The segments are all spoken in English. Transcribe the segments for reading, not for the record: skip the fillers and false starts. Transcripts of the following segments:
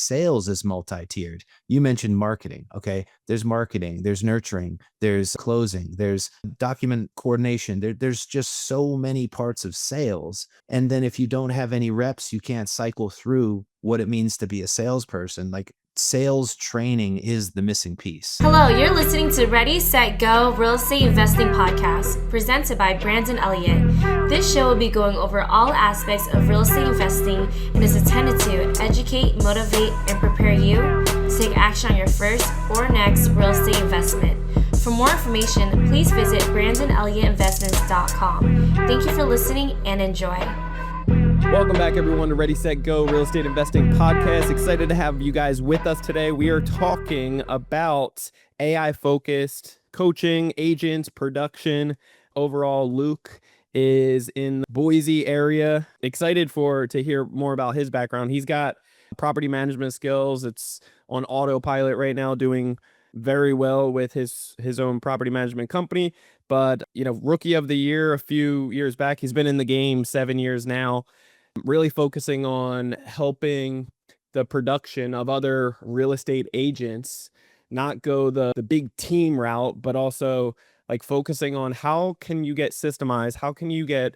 sales is multi-tiered. You mentioned marketing. Okay. There's marketing, there's nurturing, there's closing, there's document coordination. There's just so many parts of sales. And then if you don't have any reps, you can't cycle through what it means to be a salesperson. Like sales training is the missing piece. Hello, you're listening to Ready, Set, Go Real Estate Investing Podcast, presented by Brandon Elliott. This show will be going over all aspects of real estate investing and is intended to educate, motivate, and prepare you to take action on your first or next real estate investment. For more information, please visit BrandonElliottInvestments.com. Thank you for listening and enjoy. Welcome back, everyone, to Ready, Set, Go Real Estate Investing Podcast. Excited to have you guys with us today. We are talking about AI-focused coaching, agents, production. Overall, Luke is in the Boise area. Excited to hear more about his background. He's got property management skills. It's on autopilot right now, doing very well with his own property management company. But, rookie of the year a few years back. He's been in the game 7 years now. Really focusing on helping the production of other real estate agents not go the big team route, but also like focusing on how can you get systemized, how can you get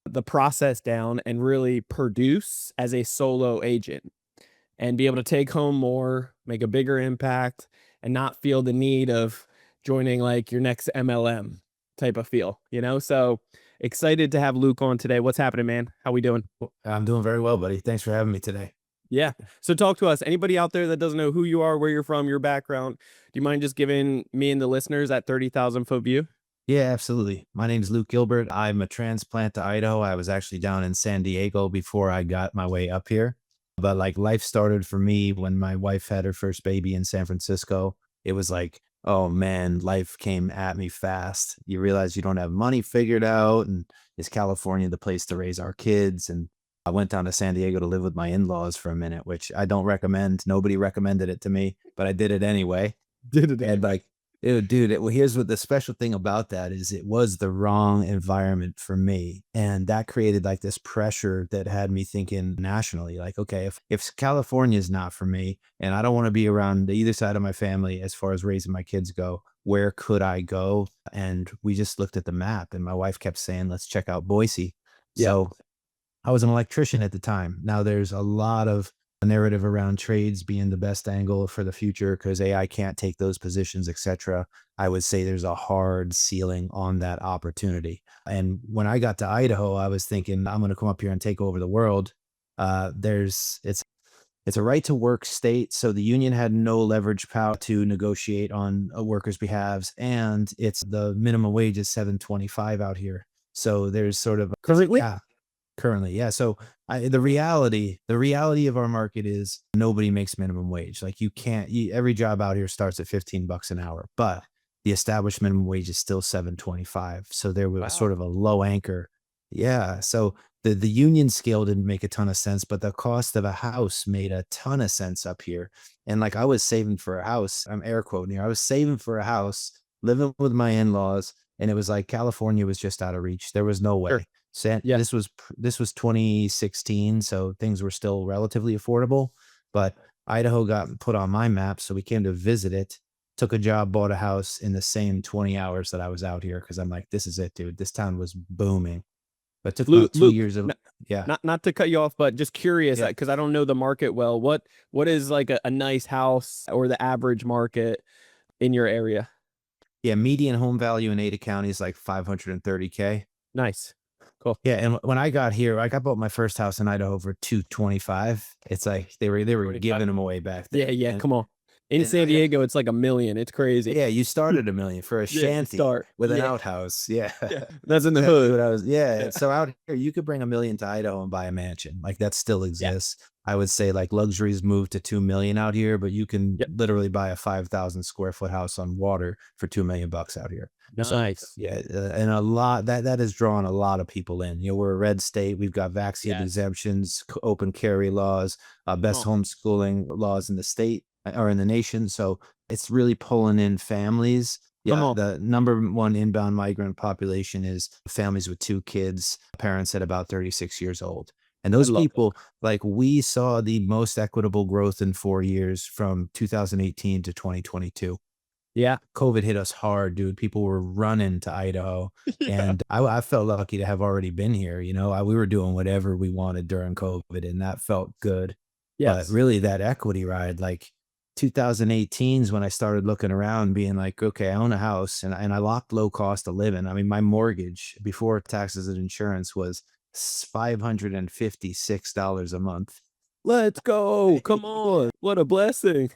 the process down and really produce as a solo agent and be able to take home more, make a bigger impact, and not feel the need of joining like your next MLM type of feel, So excited to have Luke on today. What's happening, man? How we doing? I'm doing very well, buddy. Thanks for having me today. Yeah. So talk to us. Anybody out there that doesn't know who you are, where you're from, your background, do you mind just giving me and the listeners that 30,000 foot view? Yeah, absolutely. My name is Luke Gilbert. I'm a transplant to Idaho. I was actually down in San Diego before I got my way up here. But like life started for me when my wife had her first baby in San Francisco. It was like, oh man, life came at me fast. You realize you don't have money figured out. And is California the place to raise our kids? And I went down to San Diego to live with my in-laws for a minute, which I don't recommend. Nobody recommended it to me, but I did it anyway. And like, here's what the special thing about that is. It was the wrong environment for me. And that created like this pressure that had me thinking nationally, like, okay, if California is not for me and I don't want to be around either side of my family as far as raising my kids go, where could I go? And we just looked at the map and my wife kept saying, let's check out Boise. Yeah. So I was an electrician at the time. Now there's a lot of narrative around trades being the best angle for the future because AI can't take those positions, etc. I would say there's a hard ceiling on that opportunity. And when I got to Idaho, I was thinking I'm going to come up here and take over the world. It's a right to work state, so the union had no leverage power to negotiate on a worker's behalves, and it's the minimum wage is $7.25 out here. So there's sort of currently. Yeah. So the reality of our market is nobody makes minimum wage. Like every job out here starts at $15 an hour, but the established minimum wage is still $7.25. So there was sort of a low anchor. Yeah. So the union scale didn't make a ton of sense, but the cost of a house made a ton of sense up here. And like I was saving for a house, I'm air quoting here. I was saving for a house, living with my in-laws, and it was like California was just out of reach. There was no way. Sure. This was 2016, so things were still relatively affordable, but Idaho got put on my map, so we came to visit it, took a job, bought a house in the same 20 hours that I was out here because I'm like, this is it, dude. This town was booming. But it took about 2 years of Not to cut you off, but just curious because I don't know the market well. What is like a nice house or the average market in your area? Yeah, median home value in Ada County is like $530K. Nice. Cool. Yeah, and when I got here, like I bought my first house in Idaho for $225. It's like they were giving them away back then. Yeah. Come on. In San Diego, it's like $1 million. It's crazy. Yeah, you started $1 million for a shanty with an outhouse. Yeah. That's in the hood. So out here, you could bring $1 million to Idaho and buy a mansion. Like that still exists. Yeah. I would say like luxuries moved to $2 million out here, but you can literally buy a 5,000 square foot house on water for $2 million out here. Nice. So, and a lot that has drawn a lot of people in. We're a red state. We've got vaccine exemptions, open carry laws, best homeschooling laws in the state or in the nation. So it's really pulling in families. Yeah, the number one inbound migrant population is families with 2 kids, parents at about 36 years old. And I those love it. people, like we saw the most equitable growth in 4 years from 2018 to 2022. Yeah. COVID hit us hard, dude. People were running to Idaho, Yeah. and I felt lucky to have already been here. We were doing whatever we wanted during COVID, and that felt good. But Yes. really, that equity ride, like 2018 is when I started looking around, being like, okay, I own a house, and I locked low cost of living. I mean, my mortgage before taxes and insurance was $556 a month. Let's go. Come on. What a blessing.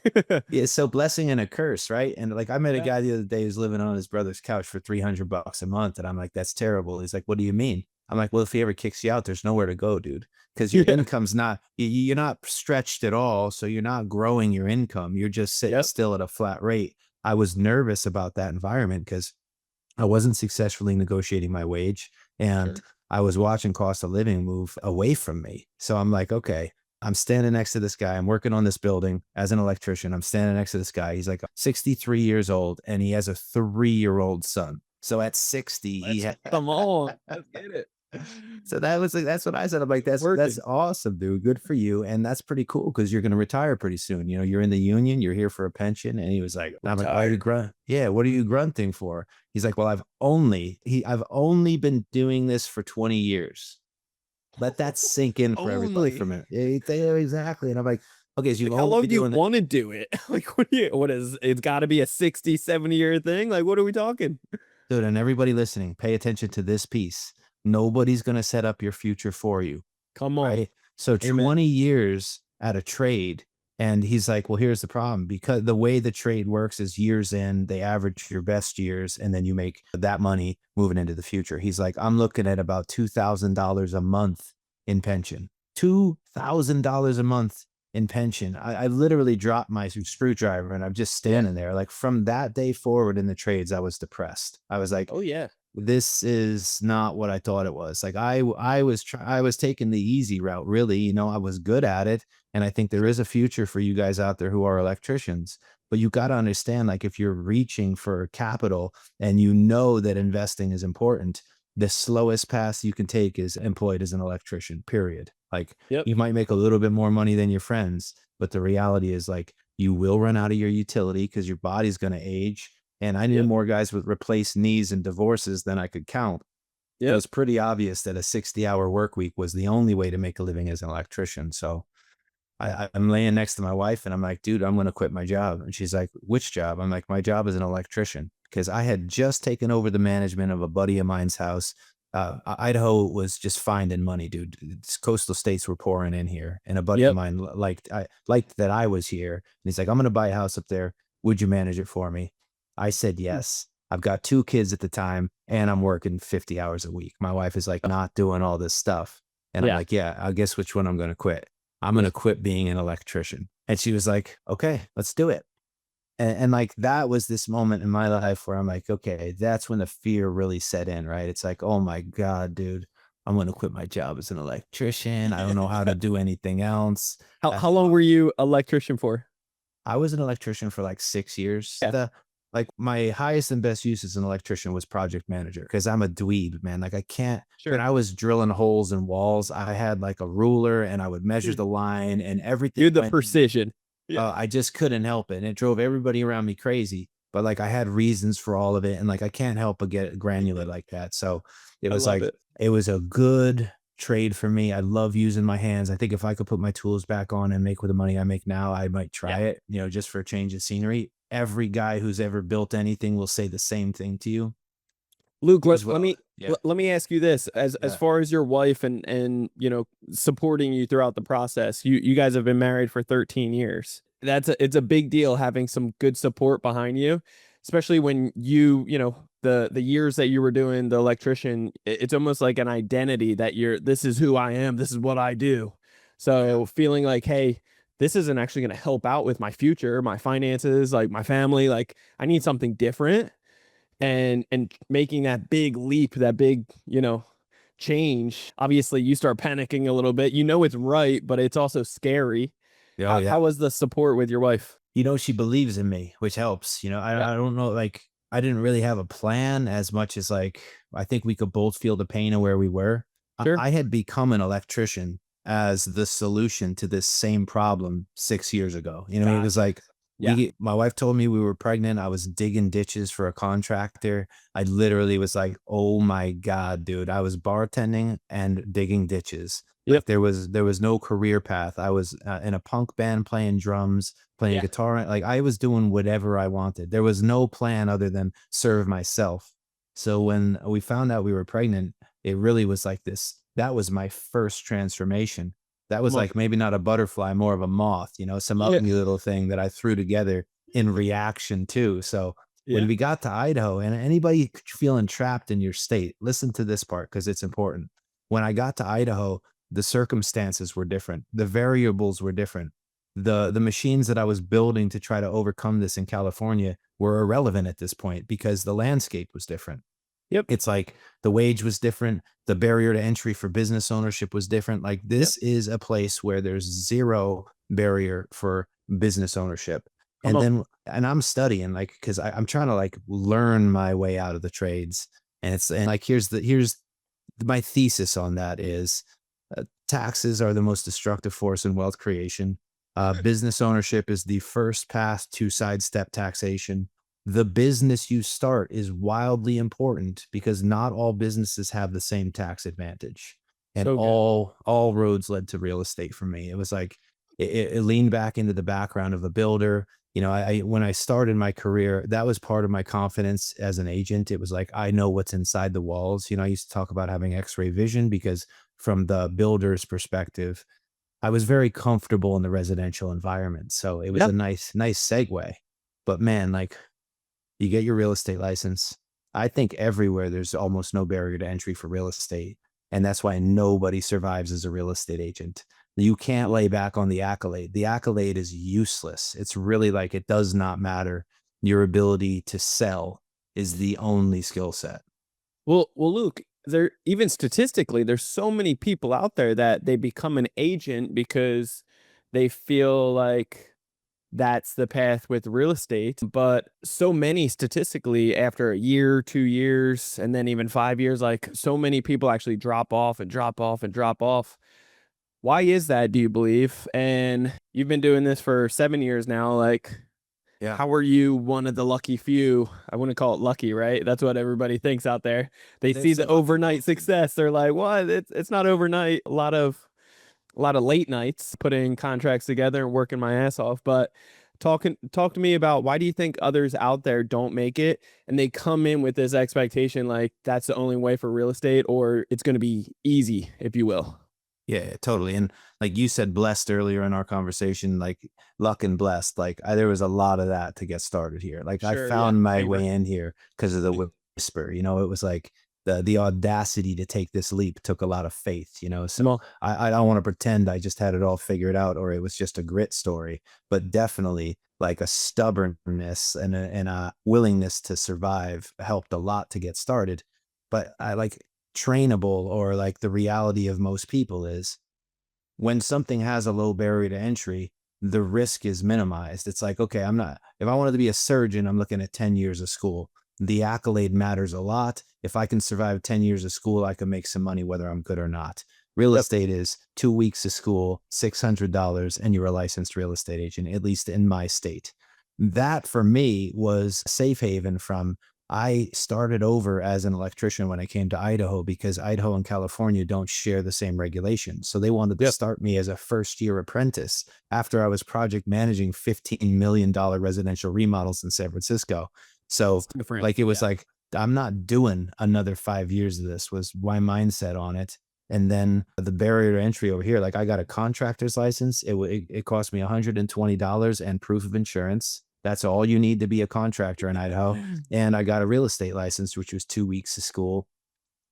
Yeah, so blessing and a curse, right? And like I met a Yeah. guy the other day who's living on his brother's couch for $300 a month, and I'm like, that's terrible. He's like, what do you mean? I'm like, well, if he ever kicks you out, there's nowhere to go, dude, because your Yeah. income's not you're not stretched at all, so you're not growing your income. You're just sitting Yep. still at a flat rate. I was nervous about that environment because I wasn't successfully negotiating my wage, and Sure. I was watching cost of living move away from me. So I'm like, okay, I'm standing next to this guy. I'm working on this building as an electrician. I'm standing next to this guy. He's like 63 years old and he has a 3-year-old son. So at 60, he Let's had come on. Let's get it. so that was like that's what I said. I'm like, that's Working. awesome, dude. Good for you. And that's pretty cool because you're gonna retire pretty soon. You're in the union, you're here for a pension. And he was like, and I'm like, why are you Retired. grunt? Yeah, what are you grunting for? He's like, well, I've only been doing this for 20 years. Let that sink in for everybody for a Only. minute. Yeah, exactly. And I'm like, okay, so you've Like, how only long been do you doing it. want to do it? Like, what is, it's got to be a 60, 70-year thing? Like, what are we talking? Dude, and everybody listening, pay attention to this piece. Nobody's gonna set up your future for you. Come on. Right? So Amen. 20 years at a trade. And he's like, well, here's the problem because the way the trade works is years in, they average your best years, and then you make that money moving into the future. He's like, I'm looking at about $2,000 a month in pension. $2,000 a month in pension. I literally dropped my screwdriver and I'm just Yeah. standing there. Like from that day forward in the trades, I was depressed. I was like, Oh, yeah. this is not what I thought it was. Like I was taking the easy route, really. I was good at it, and I think there Sure. is a future for you guys out there who are electricians. But you got to understand, like if you're reaching for capital and you know that investing is important, the slowest path you can take is employed as an electrician, period. Like Yep. you might make a little bit more money than your friends, but the reality is like you will run out of your utility because your body's going to age, and I knew Yep. more guys with replaced knees and divorces than I could count. It Yep. was pretty obvious that a 60-hour work week was the only way to make a living as an electrician. So I'm laying next to my wife and I'm like, dude, I'm going to quit my job. And she's like, which job? I'm like, my job as an electrician, because I had just taken over the management of a buddy of mine's house. Idaho was just finding money, dude. Coastal states were pouring in here, and a buddy of Yep. mine liked that I was here, and he's like, "I'm going to buy a house up there. Would you manage it for me?" I said Hmm. yes. I've got 2 kids at the time, and I'm working 50 hours a week. My wife is like not doing all this stuff, and I'm Yeah. like, "Yeah, I guess which one I'm going to quit. I'm going Yeah. to quit being an electrician." And she was like, "Okay, let's do it." And like that was this moment in my life where I'm like, okay, that's when the fear really set in, right? It's like, oh my God, dude, I'm going to quit my job as an electrician. I don't know how to do anything else. How long were you electrician for? I was an electrician for like 6 years. Yeah. Like my highest and best use as an electrician was project manager because I'm a dweeb, man. Like I can't, when Sure. I was drilling holes in walls, I had like a ruler and I would measure Hmm. the line and everything You're the went. precision. Yeah. I just couldn't help it, and it drove everybody around me crazy, but, like, I had reasons for all of it, and, like, I can't help but get granular like that, so it I was love like it. it was a good trade for me. I love using my hands. I think if I could put my tools back on and make with the money I make now, I might Yeah. try it, just for a change of scenery. Every guy who's ever built anything will say the same thing to you Luke, let, as let well. me Yeah, let me ask you this: as yeah. far as your wife and supporting you throughout the process, you guys have been married for 13 years. It's a big deal having some good support behind you, especially when the years that you were doing the electrician. It's almost like an identity that this is who I am, this is what I do. So feeling like, hey, this isn't actually going to help out with my future, my finances, like my family, like I need something different, and making that big leap, that big, change. Obviously you start panicking a little bit. It's right, but it's also scary. Oh, How yeah. was the support with your wife? She believes in me, which helps. Yeah. I don't know, like I didn't really have a plan as much as like I think we could both feel the pain of where we were. Sure. I had become an electrician as the solution to this same problem 6 years ago. You know, it was Gotcha. like Yeah. my wife told me we were pregnant. I was digging ditches for a contractor. I literally was like, oh my God, dude. I was bartending and digging ditches. Yep. Like there was no career path. I was in a punk band playing drums, playing Yeah. guitar. Like I was doing whatever I wanted. There was no plan other than serve myself. So when we found out we were pregnant, it really was like this. That was my first transformation. That was Come on. like maybe not a butterfly, more of a moth, some Yeah. ugly little thing that I threw together in reaction to. So when Yeah. we got to Idaho, and anybody feeling trapped in your state, listen to this part because it's important. When I got to Idaho, the circumstances were different. The variables were different. The machines that I was building to try to overcome this in California were irrelevant at this point because the landscape was different. Yep. It's like the wage was different, the barrier to entry for business ownership was different. Like Yep. this is a place where there's zero barrier for business ownership. Come on. And I'm studying like because I'm trying to like learn my way out of the trades. And like here's my thesis on that is taxes are the most destructive force in wealth creation. Business ownership is the first path to sidestep taxation. The business you start is wildly important because not all businesses have the same tax advantage. And So good. all roads led to real estate for me. It was like it leaned back into the background of a builder. I when I started my career, that was part of my confidence as an agent. It was like I know what's inside the walls. I used to talk about having X-ray vision because from the builder's perspective, I was very comfortable in the residential environment. So it was Yeah. a nice segue. But man, like you get your real estate license. I think everywhere there's almost no barrier to entry for real estate. And that's why nobody survives as a real estate agent. You can't lay back on the accolade. The accolade is useless. It's really like it does not matter. Your ability to sell is the only skill set. Well, Luke, there even statistically, there's so many people out there that they become an agent because they feel like that's the path with real estate. But so many statistically, after a year, 2 years, and then even 5 years, like so many people actually drop off and drop off and drop off. Why is that, do you believe? And you've been doing this for 7 years now. Like, Yeah. how are you one of the lucky few? I wouldn't call it lucky, right? That's what everybody thinks out there. They see There's the a lucky overnight success. They're like, what? It's not overnight. A lot of late nights putting contracts together and working my ass off. But talk to me about, why do you think others out there don't make it and they come in with this expectation like that's the only way for real estate, or it's going to be easy, if you will? Yeah, totally. And like you said, blessed earlier in our conversation, like luck and blessed, like there was a lot of that to get started here. Like I Sure. Yeah. found my Favor. way in here because of the whisper, it was like the audacity to take this leap took a lot of faith. Come So on. I don't want to pretend I just had it all figured out or it was just a grit story, but definitely like a stubbornness and a willingness to survive helped a lot to get started. But I like trainable or like the reality of most people is when something has a low barrier to entry, the risk is minimized. It's like, okay, if I wanted to be a surgeon, I'm looking at 10 years of school. The accolade matters a lot. If I can survive 10 years of school, I can make some money whether I'm good or not. Real Yep. estate is 2 weeks of school, $600, and you're a licensed real estate agent, at least in my state. That for me was safe haven from I started over as an electrician when I came to Idaho because Idaho and California don't share the same regulations. So they wanted to Yep. start me as a first year apprentice after I was project managing $15 million residential remodels in San Francisco. So It's different. like it was Yeah. like, I'm not doing another 5 years of this was my mindset on it. And then the barrier to entry over here, like I got a contractor's license. It cost me $120 and proof of insurance. That's all you need to be a contractor in Idaho. And I got a real estate license, which was 2 weeks of school.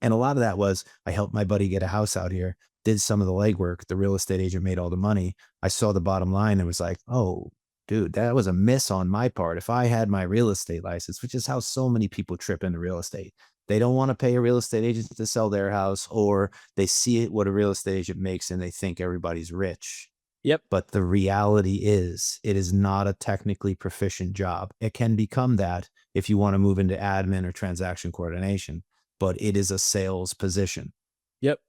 And a lot of that was I helped my buddy get a house out here, did some of the legwork. The real estate agent made all the money. I saw the bottom line and was like, oh, dude, that was a miss on my part. If I had my real estate license, which is how so many people trip into real estate, they don't want to pay a real estate agent to sell their house, or they see it what a real estate agent makes and they think everybody's rich. Yep. But the reality is, it is not a technically proficient job. It can become that if you want to move into admin or transaction coordination, but it is a sales position. Yep.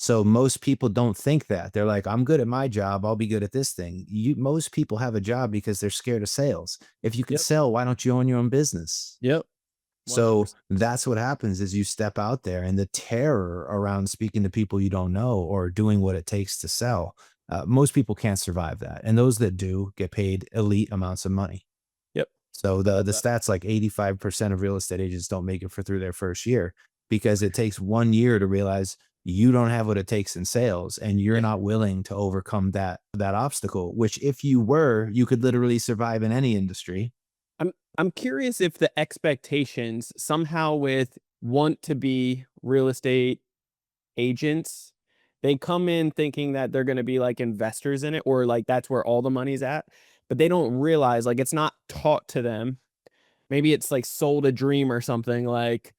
So most people don't think that. They're like, I'm good at my job. I'll be good at this thing. Most people have a job because they're scared of sales. If you can Yep. sell, why don't you own your own business? Yep. So 100%. that's what happens is you step out there and the terror around speaking to people you don't know or doing what it takes to sell. Most people can't survive that. And those that do get paid elite amounts of money. Yep. So Love the that. stats like 85% of real estate agents don't make it for through their first year because it takes 1 year to realize you don't have what it takes in sales and you're Yeah. not willing to overcome that obstacle, which if you were, you could literally survive in any industry. I'm curious if the expectations somehow with want to be real estate agents, they come in thinking that they're gonna be like investors in it or like that's where all the money's at, but they don't realize like it's not taught to them. Maybe it's like sold a dream or something like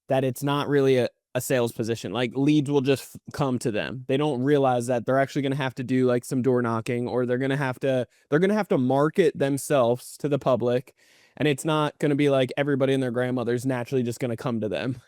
that it's not really a sales position. Like leads will just come to them. They don't realize that they're actually going to have to do like some door knocking or they're going to have to market themselves to the public and it's not going to be like everybody and their grandmother's naturally just going to come to them.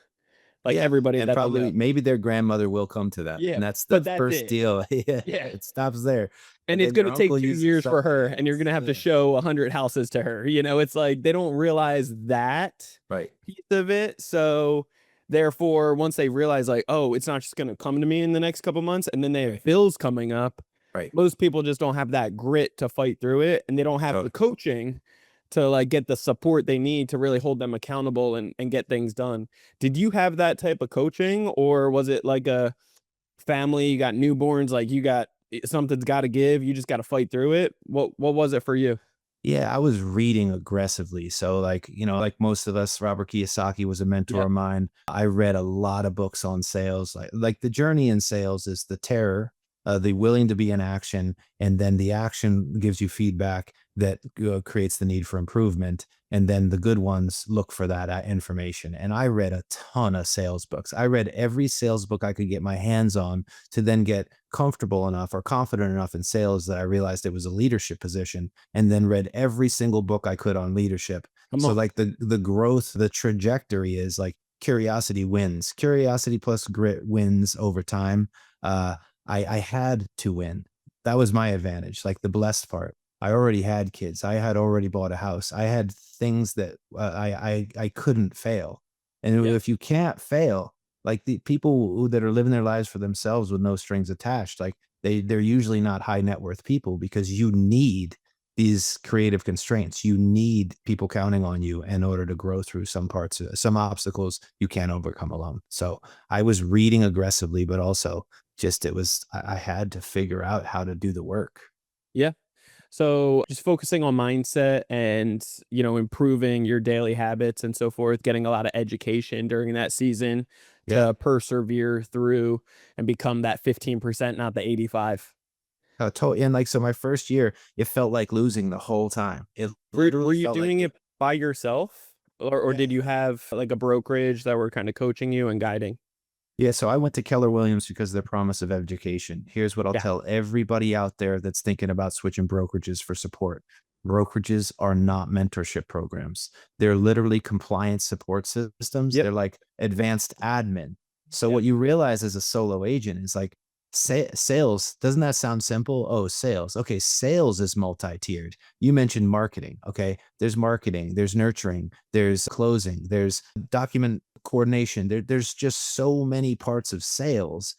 Like Yeah, everybody and that they'll probably know. maybe their grandmother will come to them, Yeah, and that's the but that's first it. deal. Yeah, Yeah. it stops there, And and it's then your gonna take uncle 2 uses years for somebody her, and you're else. gonna have to Yeah, show 100 houses to her, it's like they don't realize that right, piece of it, so, therefore, once they realize, like, "Oh, it's not just gonna come to me in the next couple months," and then they have right, bills coming up, right. most people just don't have that grit to fight through it, and they don't have the Totally. coaching to, like, get the support they need to really hold them accountable and get things done. Did you have that type of coaching, or was it like a family, you got newborns, like you got something's got to give, you just got to fight through it. What was it for you? Yeah, I was reading aggressively. So, like, like most of us, Robert Kiyosaki was a mentor Yep. of mine. I read a lot of books on sales. Like the journey in sales is the terror, the willing to be in action, and then the action gives you feedback that creates the need for improvement. And then the good ones look for that information. And I read a ton of sales books. I read every sales book I could get my hands on to then get comfortable enough or confident enough in sales that I realized it was a leadership position and then read every single book I could on leadership. Come So on. like the growth, the trajectory is like curiosity wins. Curiosity plus grit wins over time. I had to win. That was my advantage, like the blessed part. I already had kids. I had already bought a house. I had things that I couldn't fail. And Yeah. if you can't fail, like the people that are living their lives for themselves with no strings attached, like they're usually not high net worth people because you need these creative constraints. You need people counting on you in order to grow through some obstacles you can't overcome alone. So I was reading aggressively, but also just I had to figure out how to do the work. Yeah. So just focusing on mindset and, improving your daily habits and so forth, getting a lot of education during that season Yeah. to persevere through and become that 15%, not the 85. Totally. And like, so my first year, it felt like losing the whole time. It Were literally you felt like doing it. it by yourself or Yeah. did you have like a brokerage that were kind of coaching you and guiding? Yeah, so I went to Keller Williams because of the promise of education. Here's what I'll Yeah. tell everybody out there that's thinking about switching brokerages for support. Brokerages are not mentorship programs. They're literally compliance support systems. Yep. They're like advanced admin. So Yep. what you realize as a solo agent is like sales, doesn't that sound simple? Oh, sales. Okay, sales is multi-tiered. You mentioned marketing. Okay, there's marketing, there's nurturing, there's closing, there's document coordination. There's just so many parts of sales.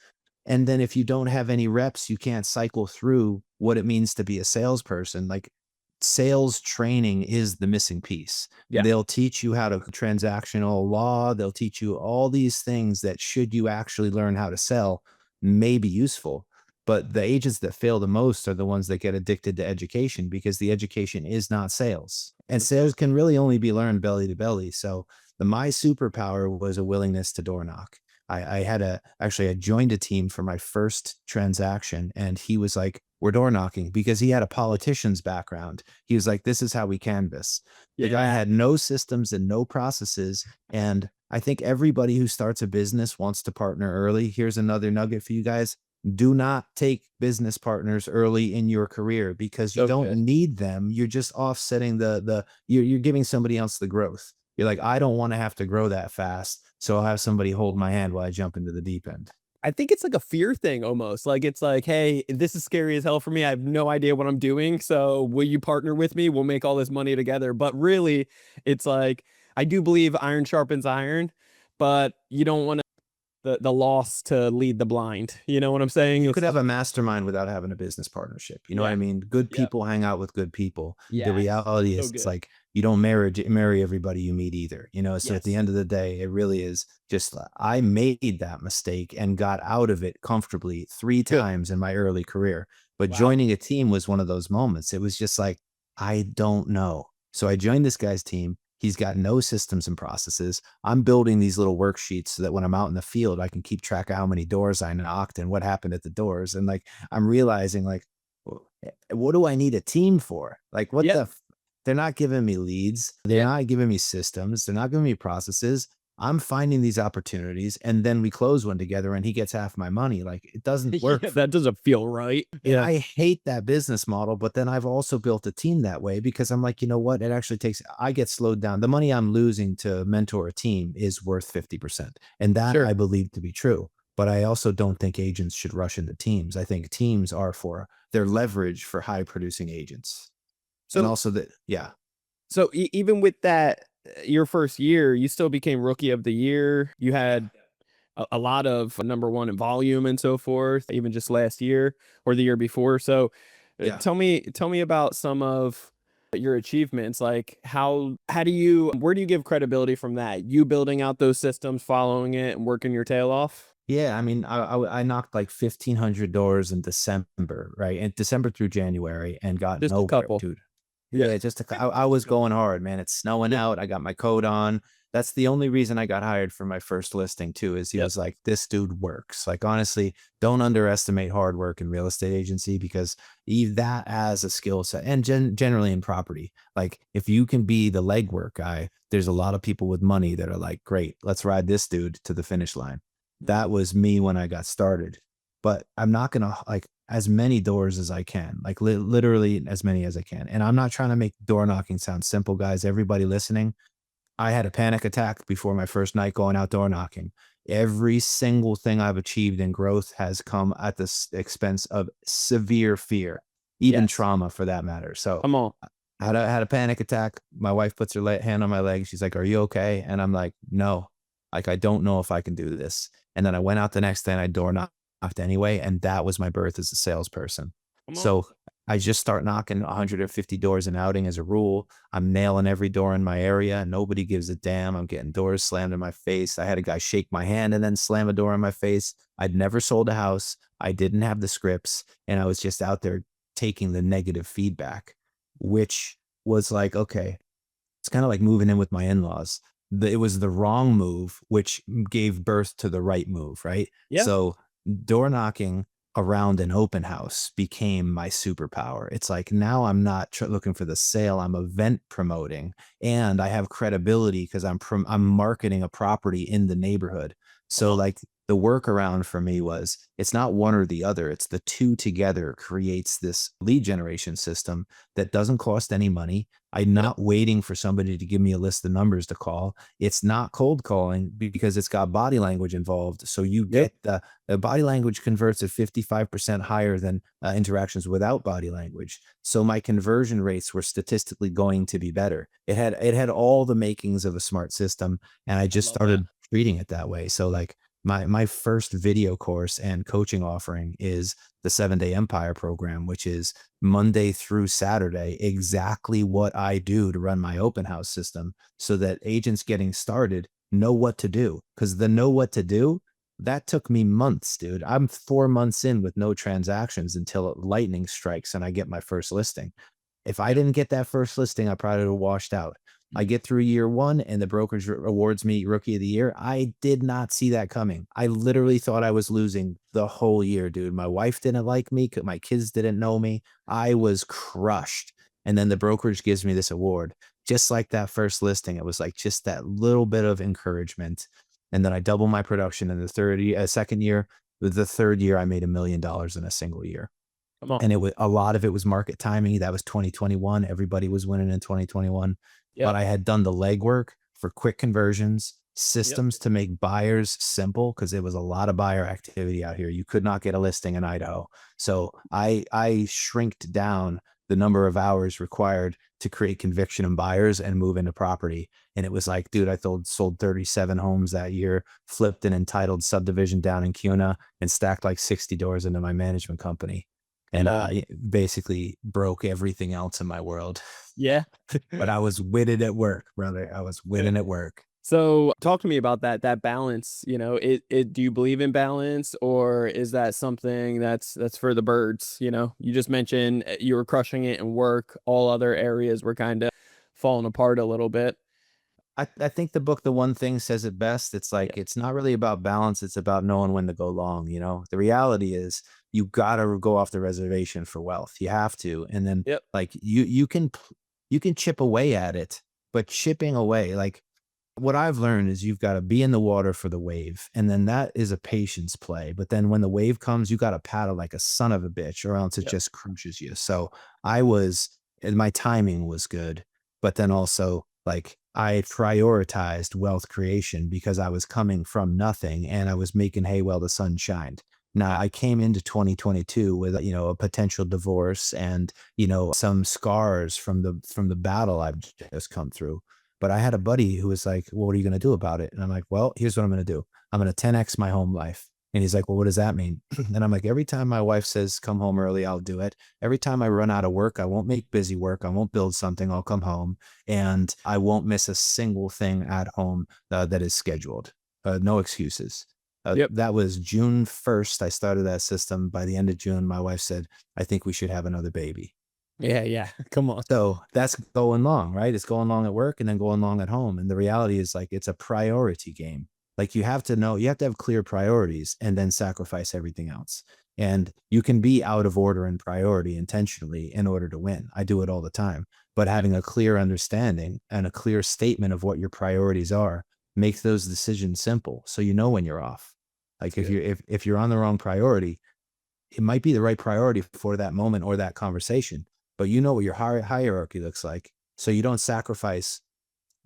And then if you don't have any reps, you can't cycle through what it means to be a salesperson. Like sales training is the missing piece. Yeah. They'll teach you how to transactional law. They'll teach you all these things that should you actually learn how to sell may be useful. But the agents that fail the most are the ones that get addicted to education because the education is not sales. And sales can really only be learned belly to belly. So my superpower was a willingness to door knock. I joined a team for my first transaction and he was like, we're door knocking because he had a politician's background. He was like, this is how we canvas. The guy Yeah. had no systems and no processes. And I think everybody who starts a business wants to partner early. Here's another nugget for you guys. Do not take business partners early in your career because you So don't good. need them. You're just offsetting you're giving somebody else the growth. You're like, I don't want to have to grow that fast. So I'll have somebody hold my hand while I jump into the deep end. I think it's like a fear thing almost. Like it's like, hey, this is scary as hell for me. I have no idea what I'm doing. So will you partner with me? We'll make all this money together. But really, it's like I do believe iron sharpens iron, but you don't want the loss to lead the blind. You know what I'm saying? You It's could have like, a mastermind without having a business partnership. You know what yeah, I mean? Good yep, people hang out with good people. The yes, reality so is it's good. like you don't marry everybody you meet either. So at the Yes, end of the day, it really is just I made that mistake and got out of it comfortably three good. times in my early career. But Wow. joining a team was one of those moments. It was just like, I don't know. So I joined this guy's team. He's got no systems and processes. I'm building these little worksheets so that when I'm out in the field, I can keep track of how many doors I knocked and what happened at the doors. And like, I'm realizing like, what do I need a team for? Like, Yep. they're not giving me leads. They're Yep. not giving me systems. They're not giving me processes. I'm finding these opportunities and then we close one together and he gets half my money. Like it doesn't work. Yeah, that doesn't feel right. And Yeah. I hate that business model, but then I've also built a team that way because I'm like, you know what? It actually takes, I get slowed down. The money I'm losing to mentor a team is worth 50%. And that Sure. I believe to be true. But I also don't think agents should rush into teams. I think teams are their leverage for high producing agents. And So also that, yeah. even with that, your first year, you still became rookie of the year. You had a lot of number one in volume and so forth, even just last year or the year before. So Yeah. tell me about some of your achievements. Like how do you where do you give credibility from that? You building out those systems, following it, and working your tail off? Yeah, I mean, I knocked like 1,500 doors in December, right? In December through January and got Just a nowhere, couple. dude. Yeah. Yeah, I was going hard, man. It's snowing Yeah. out. I got my coat on. That's the only reason I got hired for my first listing too, is he Yep. was like, this dude works. Like, honestly, don't underestimate hard work in real estate agency because that as a skill set and generally in property. Like, if you can be the legwork guy, there's a lot of people with money that are like, great, let's ride this dude to the finish line. That was me when I got started. But I'm not gonna like as many doors as I can, like literally as many as I can. And I'm not trying to make door knocking sound simple, guys. Everybody listening, I had a panic attack before my first night going out door knocking. Every single thing I've achieved in growth has come at the expense of severe fear, even Yes. trauma for that matter. So Come on. I had a panic attack. My wife puts her hand on my leg. She's like, "Are you okay?" And I'm like, "No, like I don't know if I can do this." And then I went out the next day and I door knocked anyway, and that was my birth as a salesperson. Come on. So I just start knocking 150 doors an outing as a rule. I'm nailing every door in my area. Nobody gives a damn. I'm getting doors slammed in my face. I had a guy shake my hand and then slam a door in my face. I'd never sold a house. I didn't have the scripts, and I was just out there taking the negative feedback, which was like, okay, it's kind of like moving in with my in-laws. It was the wrong move, which gave birth to the right move, right? Yeah. So door knocking around an open house became my superpower. It's like now I'm not looking for the sale, I'm event promoting, and I have credibility because I'm marketing a property in the neighborhood. Come So on. like the workaround for me was it's not one or the other, it's the two together creates this lead generation system that doesn't cost any money. I'm Yep. not waiting for somebody to give me a list of numbers to call. It's not cold calling because it's got body language involved. So you Yep. get the body language converts at 55% higher than interactions without body language. So my conversion rates were statistically going to be better. It had all the makings of a smart system, and I I just love that. started treating it that way. So like my first video course and coaching offering is the 7-Day Empire program, which is Monday through Saturday, exactly what I do to run my open house system so that agents getting started know what to do. Because the know what to do, that took me months, dude. I'm 4 months in with no transactions until lightning strikes and I get my first listing. If I Yep. didn't get that first listing, I probably would have washed out. I Mm. get through year one and the brokerage awards me rookie of the year. I did not see that coming. I literally thought I was losing the whole year, dude. My wife didn't like me. My kids didn't know me. I was crushed. And then the brokerage gives me this award. Just like that first listing, it was like just that little bit of encouragement. And then I double my production in the second year. With the third year, I made $1 million in a single year. Come on. And it was a lot of it was market timing. That was 2021. Everybody was winning in 2021. But Yep. I had done the legwork for quick conversions, Yep. systems to make buyers simple because there was a lot of buyer activity out here. You could not get a listing in Idaho. So I shrinked down the number of hours required to create conviction in buyers and move into property. And it was like, dude, I sold 37 homes that year, flipped an entitled subdivision down in Cuna, and stacked like 60 doors into my management company. And basically broke everything else in my world. Yeah. But I was winning at work, brother. I was winning at work. So talk to me about that balance, do you believe in balance, or is that something that's for the birds? You just mentioned you were crushing it in work. All other areas were kind of falling apart a little bit. I think the book, The One Thing, says it best. It's like, Yep. it's not really about balance. It's about knowing when to go long. The reality is you got to go off the reservation for wealth. You have to. And then Yep. like you can chip away at it, but chipping away, like what I've learned is you've got to be in the water for the wave. And then that is a patience play. But then when the wave comes, you got to paddle like a son of a bitch or else it Yep. just crushes you. So and my timing was good, but then also like I prioritized wealth creation because I was coming from nothing and I was making hay while the sun shined. Now I came into 2022 with, a potential divorce and, some scars from the battle I've just come through. But I had a buddy who was like, well, what are you going to do about it? And I'm like, well, here's what I'm going to do. I'm going to 10X my home life. And he's like, well, what does that mean? And I'm like, every time my wife says, come home early, I'll do it. Every time I run out of work, I won't make busy work. I won't build something. I'll come home and I won't miss a single thing at home that is scheduled. No excuses. Yep. That was June 1st. I started that system. By the end of June, my wife said, I think we should have another baby. Yeah. Yeah. Come on. So that's going long, right? It's going long at work and then going long at home. And the reality is like, it's a priority game. Like you have to have clear priorities and then sacrifice everything else. And you can be out of order in priority intentionally in order to win. I do it all the time, but having a clear understanding and a clear statement of what your priorities are makes those decisions simple. So you know when you're off. Like if you're on the wrong priority, it might be the right priority for that moment or that conversation, but you know what your hierarchy looks like. So you don't sacrifice.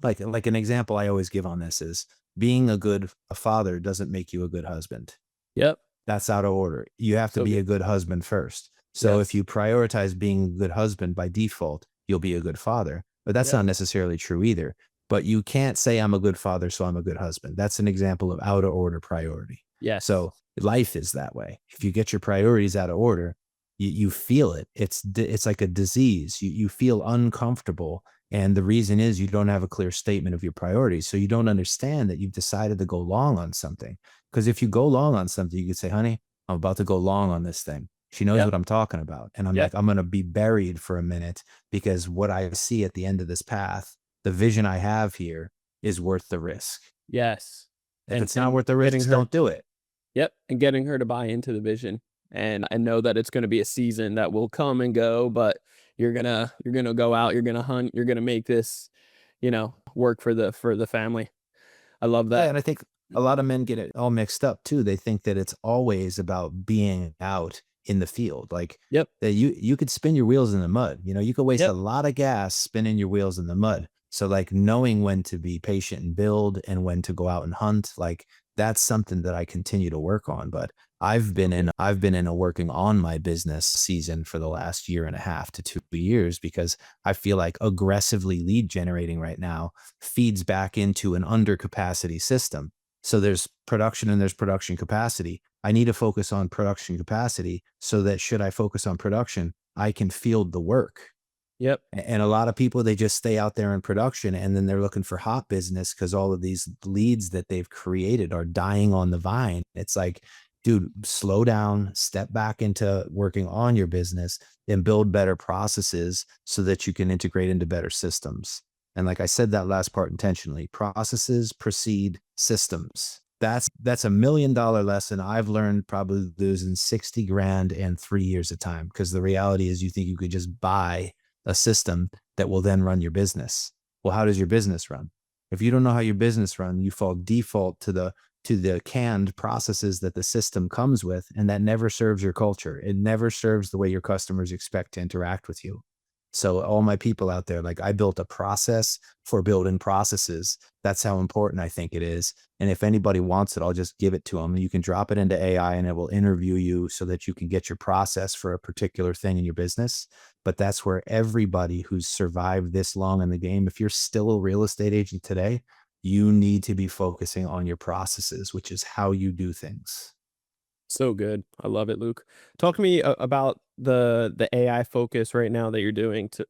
Like an example I always give on this is being a father doesn't make you a good husband. Yep. That's out of order. You have to So be good. a good husband first. So if Yes. you prioritize being a good husband by default, you'll be a good father. But that's Yep. not necessarily true either. But you can't say I'm a good father, so I'm a good husband. That's an example of out of order priority. Yes. So life is that way. If you get your priorities out of order, you feel it. It's like a disease. You feel uncomfortable. And the reason is you don't have a clear statement of your priorities. So you don't understand that you've decided to go long on something. Because if you go long on something, you could say, honey, I'm about to go long on this thing. She knows Yep. what I'm talking about. And I'm Yep. like, I'm going to be buried for a minute because what I see at the end of this path, the vision I have here is worth the risk. Yes. If it's not worth the risk, getting her. don't do it. Yep. And getting her to buy into the vision. And I know that it's going to be a season that will come and go, but you're gonna go out, you're gonna hunt, you're gonna make this, work for the family. I love Yeah, that. and I think a lot of men get it all mixed up too. They think that it's always about being out in the field. Like Yep. that you could spin your wheels in the mud. You could waste a Yep. lot of gas spinning your wheels in the mud. So like knowing when to be patient and build and when to go out and hunt, like that's something that I continue to work on. But I've been in a working on my business season for the last year and a half to 2 years because I feel like aggressively lead generating right now feeds back into an under capacity system. So there's production and there's production capacity. I need to focus on production capacity so that should I focus on production, I can field the work. Yep. And a lot of people, they just stay out there in production and then they're looking for hot business because all of these leads that they've created are dying on the vine. It's like, dude, slow down, step back into working on your business and build better processes so that you can integrate into better systems. And like I said, that last part intentionally, processes precede systems. That's $1 million lesson I've learned probably losing 60 grand and 3 years of time. Because the reality is you think you could just buy a system that will then run your business. Well, how does your business run? If you don't know how your business runs, you fall default to the canned processes that the system comes with, and that never serves your culture. It never serves the way your customers expect to interact with you. So all my people out there, like I built a process for building processes. That's how important I think it is. And if anybody wants it, I'll just give it to them. You can drop it into AI and it will interview you so that you can get your process for a particular thing in your business. But that's where everybody who's survived this long in the game, if you're still a real estate agent today, you need to be focusing on your processes, which is how you do things. So good. I love it, Luke. Talk to me about the AI focus right now that you're doing to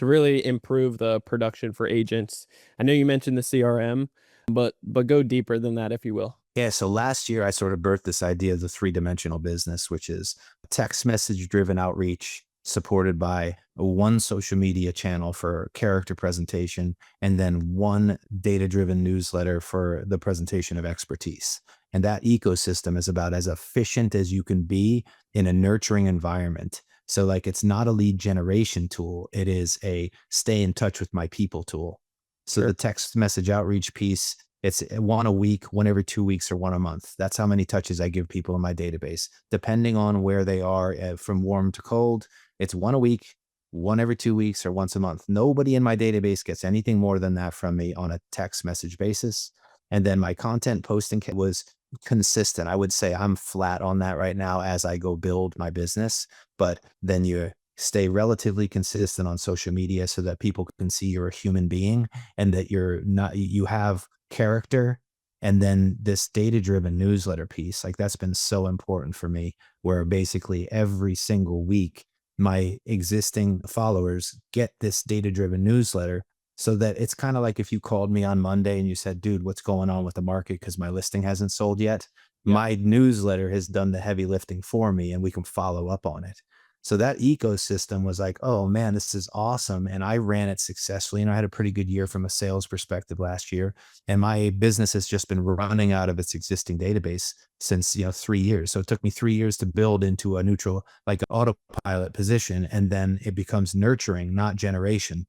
really improve the production for agents. I know you mentioned the CRM, but go deeper than that, if you will. Yeah, so last year I sort of birthed this idea of the three-dimensional business, which is text message driven outreach supported by one social media channel for character presentation and then one data-driven newsletter for the presentation of expertise. And that ecosystem is about as efficient as you can be in a nurturing environment. So like it's not a lead generation tool, it is a stay in touch with my people tool. So the Sure. text message outreach piece, it's one a week, one every 2 weeks, or one a month. That's how many touches I give people in my database. Depending on where they are, from warm to cold, it's one a week, one every 2 weeks, or once a month. Nobody in my database gets anything more than that from me on a text message basis. And then my content posting was consistent. I would say I'm flat on that right now as I go build my business. But then you stay relatively consistent on social media so that people can see you're a human being and that you're not, you have character. And then this data driven newsletter piece, like that's been so important for me, where basically every single week, my existing followers get this data driven newsletter so that it's kind of like if you called me on Monday and you said, dude, what's going on with the market? Because my listing hasn't sold yet. Yeah. My newsletter has done the heavy lifting for me and we can follow up on it. So that ecosystem was like, oh man, this is awesome. And I ran it successfully. And I had a pretty good year from a sales perspective last year. And my business has just been running out of its existing database since, 3 years. So it took me 3 years to build into a neutral, like autopilot position. And then it becomes nurturing, not generation.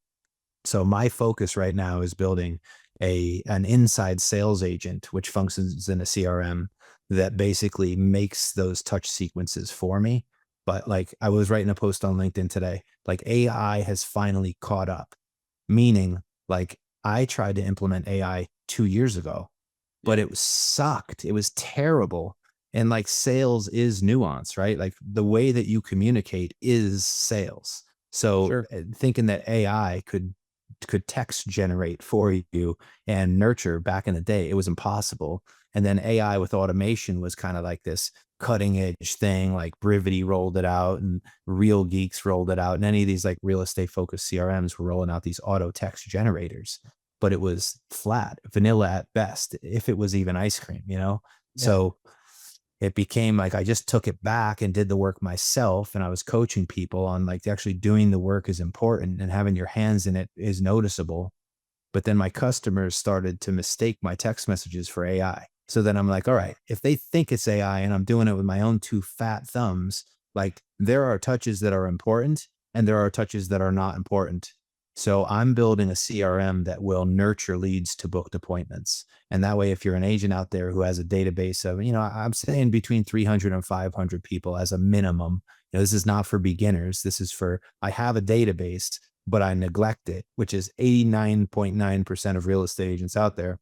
So my focus right now is building an inside sales agent, which functions in a CRM that basically makes those touch sequences for me. But like I was writing a post on LinkedIn today, like AI has finally caught up, meaning like I tried to implement AI 2 years ago, but Yeah. it sucked. It was terrible. And like sales is nuance, right? Like the way that you communicate is sales. So Sure. thinking that AI could text generate for you and nurture back in the day, it was impossible. And then AI with automation was kind of like this cutting edge thing, like Brivity rolled it out and Real Geeks rolled it out. And any of these like real estate focused CRMs were rolling out these auto text generators, but it was flat, vanilla at best, if it was even ice cream. Yeah. So it became like I just took it back and did the work myself. And I was coaching people on like actually doing the work is important and having your hands in it is noticeable. But then my customers started to mistake my text messages for AI. So then I'm like, all right, if they think it's AI and I'm doing it with my own two fat thumbs, like there are touches that are important and there are touches that are not important. So I'm building a CRM that will nurture leads to booked appointments. And that way, if you're an agent out there who has a database of, I'm saying between 300 and 500 people as a minimum, this is not for beginners. This is for, I have a database, but I neglect it, which is 89.9% of real estate agents out there.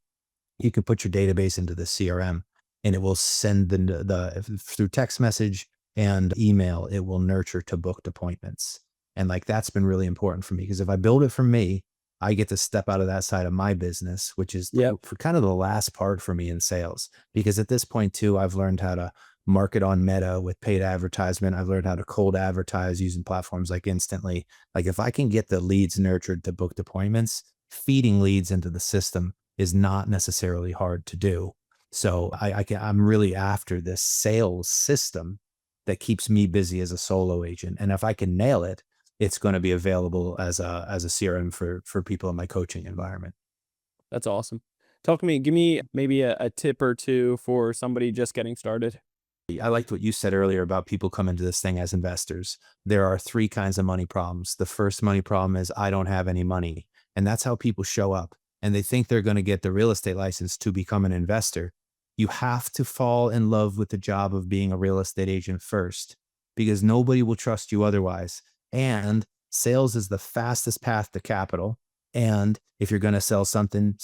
You can put your database into the CRM and it will send through text message and email, it will nurture to booked appointments. And like that's been really important for me because if I build it for me, I get to step out of that side of my business, which is Yep. for kind of the last part for me in sales. Because at this point too, I've learned how to market on Meta with paid advertisement. I've learned how to cold advertise using platforms like Instantly. Like if I can get the leads nurtured to booked appointments, feeding leads into the system is not necessarily hard to do. So I'm really after this sales system that keeps me busy as a solo agent. And if I can nail it, it's going to be available as a CRM for people in my coaching environment. That's awesome. Talk to me. Give me maybe a tip or two for somebody just getting started. I liked what you said earlier about people coming to this thing as investors. There are three kinds of money problems. The first money problem is I don't have any money. And that's how people show up. And they think they're going to get the real estate license to become an investor. You have to fall in love with the job of being a real estate agent first, because nobody will trust you otherwise. And Sales is the fastest path to capital. And if you're going to sell something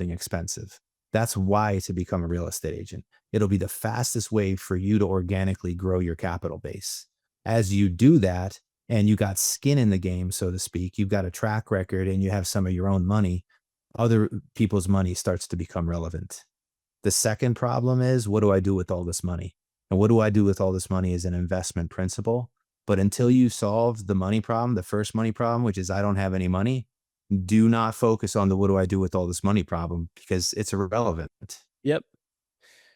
expensive. That's why to become a real estate agent. It'll be the fastest way for you to organically grow your capital base. As you do that, and you got skin in the game, so to speak, you've got a track record and you have some of your own money, other people's money starts to become relevant. The second problem is, what do I do with all this money? And what do I do with all this money is an investment principle. But until you solve the money problem, the first money problem, which is I don't have any money, do not focus on the what do I do with all this money problem because it's irrelevant. Yep.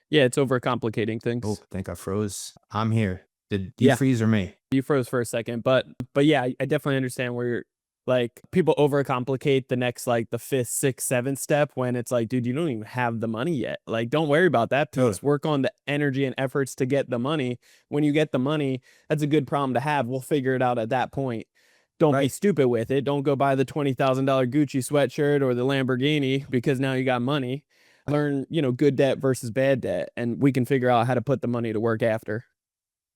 Yeah, it's overcomplicating Oh, things. I think I froze. I'm here. Did you Yeah, freeze or me? you froze for a second, but yeah, I definitely understand where you're like people overcomplicate the next like the fifth, sixth, seventh step when it's like, dude, you don't even have the money yet. Like, don't worry about that Totally. piece. Work on the energy and efforts to get the money. When you get the money, that's a good problem to have. We'll figure it out at that point. Don't be Right. stupid with it. Don't go buy the $20,000 Gucci sweatshirt or the Lamborghini because now you got money. Learn, good debt versus bad debt, and we can figure out how to put the money to work after.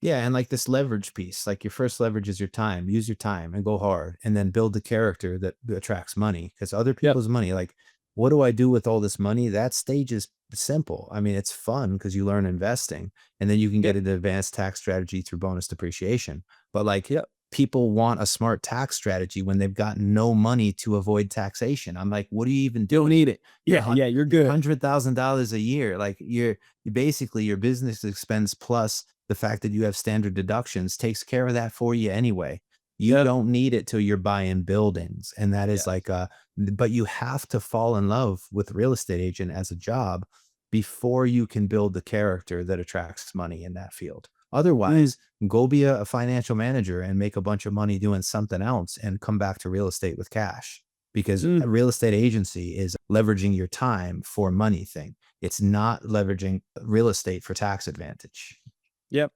Yeah, and like this leverage piece, like your first leverage is your time. Use your time and go hard, and then build the character that attracts money. Because other Yep. people's money, like, what do I do with all this money? That stage is simple. I mean, it's fun because you learn investing, and then you can Yep. get an advanced tax strategy through bonus depreciation. But like, Yep. people want a smart tax strategy when they've got no money to avoid taxation. I'm like, what do you even You do? don't need it. You're Yeah, you're good. $100,000 a year. Like you basically your business expense plus the fact that you have standard deductions takes care of that for you anyway. You Yep. don't need it till you're buying buildings. And that is Yeah. like but you have to fall in love with real estate agent as a job before you can build the character that attracts money in that field. Otherwise, go be a financial manager and make a bunch of money doing something else and come back to real estate with cash because Mm. a real estate agency is leveraging your time for money thing. It's not leveraging real estate for tax advantage. Yep.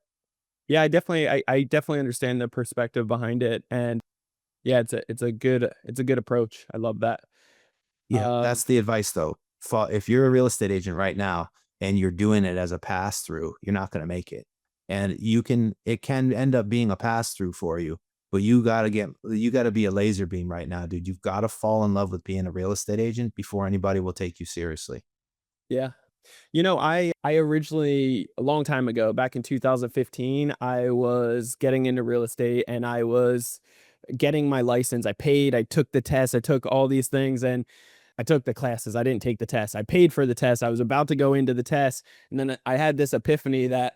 Yeah, I definitely understand the perspective behind it, and yeah, it's a good approach. I love that. Yeah, Um, that's the advice though. If you're a real estate agent right now and you're doing it as a pass through, you're not going to make it. And it can end up being a pass through for you, but you got to be a laser beam right now, dude. You've got to fall in love with being a real estate agent before anybody will take you seriously. yeah. I originally a long time ago, back in 2015, I was getting into real estate and I was getting my license. I took the test, I took all these things and I took the classes. I didn't take the test. I paid for the test. I was about to go into the test and then I had this epiphany that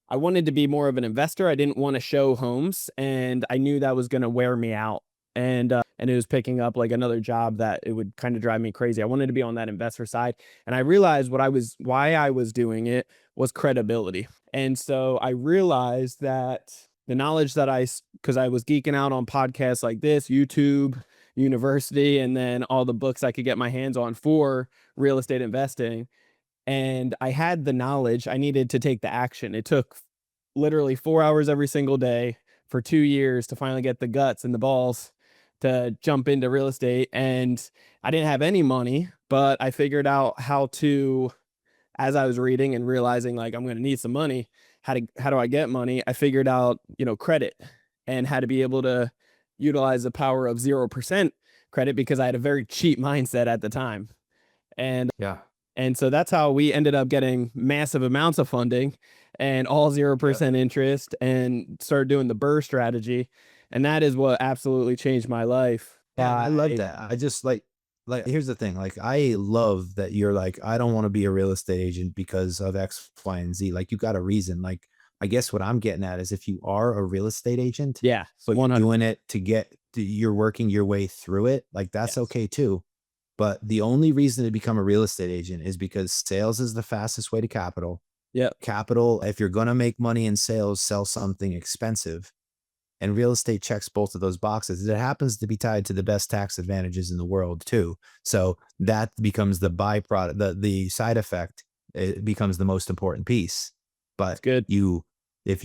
I wanted to be more of an investor. I didn't want to show homes, and I knew that was going to wear me out. And it was picking up like another job that it would kind of drive me crazy. I wanted to be on that investor side, and I realized why I was doing it was credibility. And so I realized that the knowledge that because I was geeking out on podcasts like this, YouTube, university, and then all the books I could get my hands on for real estate investing, and I had the knowledge. I needed to take the action. It took literally 4 hours every single day for 2 years to finally get the guts and the balls to jump into real estate, and I didn't have any money, but I figured out how to, as I was reading and realizing, like, I'm gonna need some money, how do I get money? I figured out, credit and how to be able to utilize the power of 0% credit because I had a very cheap mindset at the time. And Yeah. and so that's how we ended up getting massive amounts of funding and all Yeah. 0% interest and started doing the Burr strategy. And that is what absolutely changed my life. Yeah, I love By that. I just like here's the thing. Like I love that you're like, I don't want to be a real estate agent because of X, Y, and Z. Like you got a reason. Like I guess what I'm getting at is if you are a real estate agent, Yeah, but you're 100. doing it you're working your way through it, like that's Yes. okay too. But the only reason to become a real estate agent is because sales is the fastest way to capital. Yep. Capital, if you're going to make money in sales, sell something expensive. And real estate checks both of those boxes. It happens to be tied to the best tax advantages in the world too. So that becomes the byproduct, the side effect, it becomes the most important piece. It's But good. if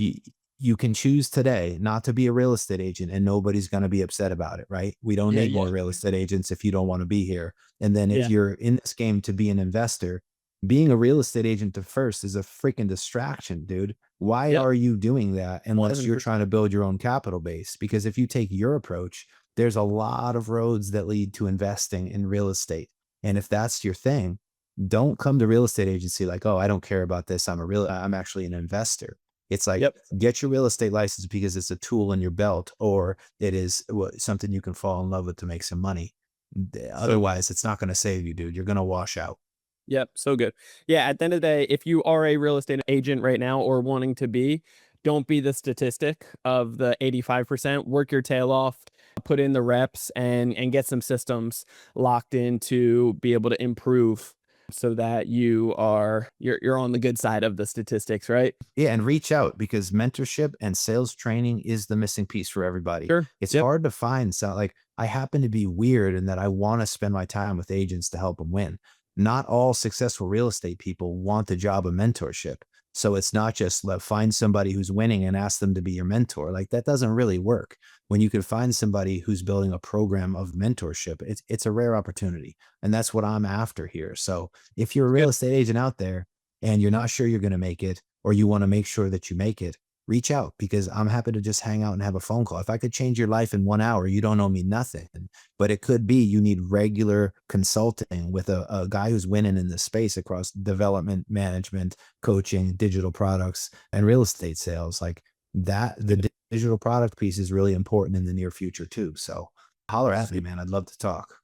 you can choose today not to be a real estate agent and nobody's going to be upset about it, right? We don't Yeah, need yeah. more real estate agents if you don't want to be here. And then if Yeah. you're in this game to be an investor, being a real estate agent to first is a freaking distraction, dude. Why Yep. are you doing that unless you're 100%. trying to build your own capital base? Because if you take your approach, there's a lot of roads that lead to investing in real estate. And if that's your thing, don't come to real estate agency like, oh, I don't care about this. I'm actually an investor. It's like, Yep. get your real estate license because it's a tool in your belt, or it is something you can fall in love with to make some money. Otherwise, it's not going to save you, dude. You're going to wash out. Yep, so good. Yeah, at the end of the day, if you are a real estate agent right now or wanting to be, don't be the statistic of the 85%. Work your tail off, put in the reps and get some systems locked in to be able to improve so that you're on the good side of the statistics, right? Yeah, and reach out because mentorship and sales training is the missing piece for everybody. Sure. It's Yep. hard to find. So, like, I happen to be weird in that I want to spend my time with agents to help them win. Not all successful real estate people want the job of mentorship. So it's not just find somebody who's winning and ask them to be your mentor. Like, that doesn't really work. When you can find somebody who's building a program of mentorship, it's a rare opportunity, and that's what I'm after here. So if you're a real Good. estate agent out there and you're not sure you're going to make it, or you want to make sure that you make it, reach out because I'm happy to just hang out and have a phone call. If I could change your life in 1 hour, you don't owe me nothing. But it could be you need regular consulting with a guy who's winning in this space across development, management, coaching, digital products, and real estate sales. Like that, the digital product piece is really important in the near future too. So holler at me, man. I'd love to talk.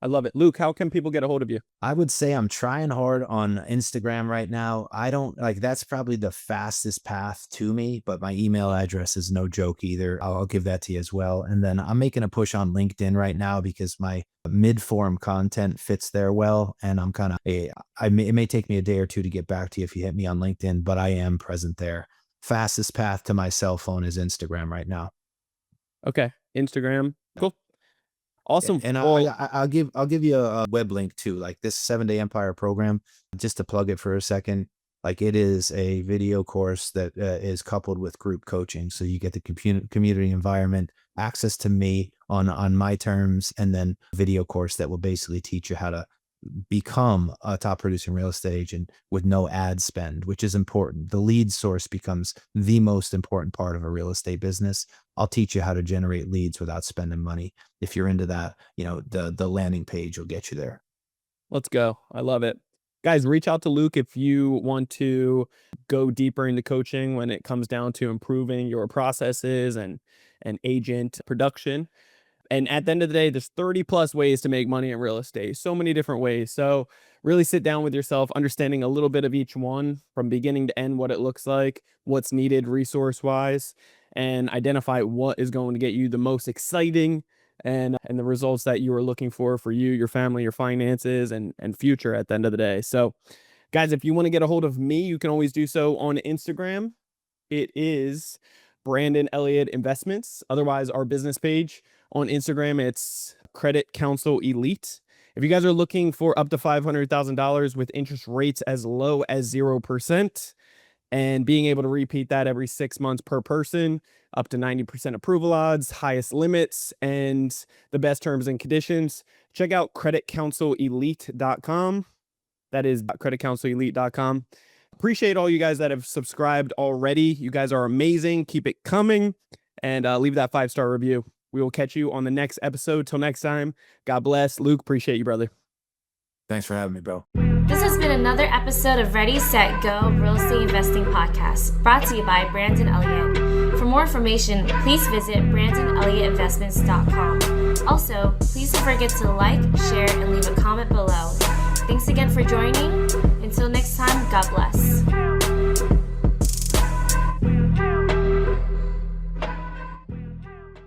I love it. Luke, how can people get a hold of you? I would say I'm trying hard on Instagram right now. I don't like that's probably the fastest path to me, but my email address is no joke either. I'll give that to you as well. And then I'm making a push on LinkedIn right now because my mid-form content fits there well. And I'm kind of it may take me a day or two to get back to you if you hit me on LinkedIn, but I am present there. Fastest path to my cell phone is Instagram right now. Okay. Instagram. Cool. Awesome. And Well, I'll give you a web link too, like this 7-Day Empire program, just to plug it for a second. Like it is a video course that is coupled with group coaching, so you get the community environment, access to me on my terms, and then video course that will basically teach you how to become a top producing real estate agent with no ad spend, which is important. The lead source becomes the most important part of a real estate business. I'll teach you how to generate leads without spending money. If you're into that, the landing page will get you there. let's go. I love it. Guys, reach out to Luke if you want to go deeper into coaching when it comes down to improving your processes and agent production. And at the end of the day, there's 30 plus ways to make money in real estate. So many different ways. So really sit down with yourself, understanding a little bit of each one from beginning to end, what it looks like, what's needed resource wise, and identify what is going to get you the most exciting and the results that you are looking for you, your family, your finances, and future at the end of the day. So guys, if you want to get a hold of me, you can always do so on Instagram. It is Brandon Elliott Investments. Otherwise, our business page on Instagram, it's Credit Counsel Elite. If you guys are looking for up to $500,000 with interest rates as low as 0% and being able to repeat that every 6 months per person, up to 90% approval odds, highest limits, and the best terms and conditions, check out creditcounselelite.com. That is creditcounselelite.com. Appreciate all you guys that have subscribed already. You guys are amazing. Keep it coming and leave that 5-star review. We will catch you on the next episode. Till next time, God bless. Luke, appreciate you, brother. Thanks for having me, bro. This has been another episode of Ready, Set, Go Real Estate Investing Podcast, brought to you by Brandon Elliott. For more information, please visit BrandonElliottInvestments.com. Also, please don't forget to like, share, and leave a comment below. Thanks again for joining. Until next time, God bless.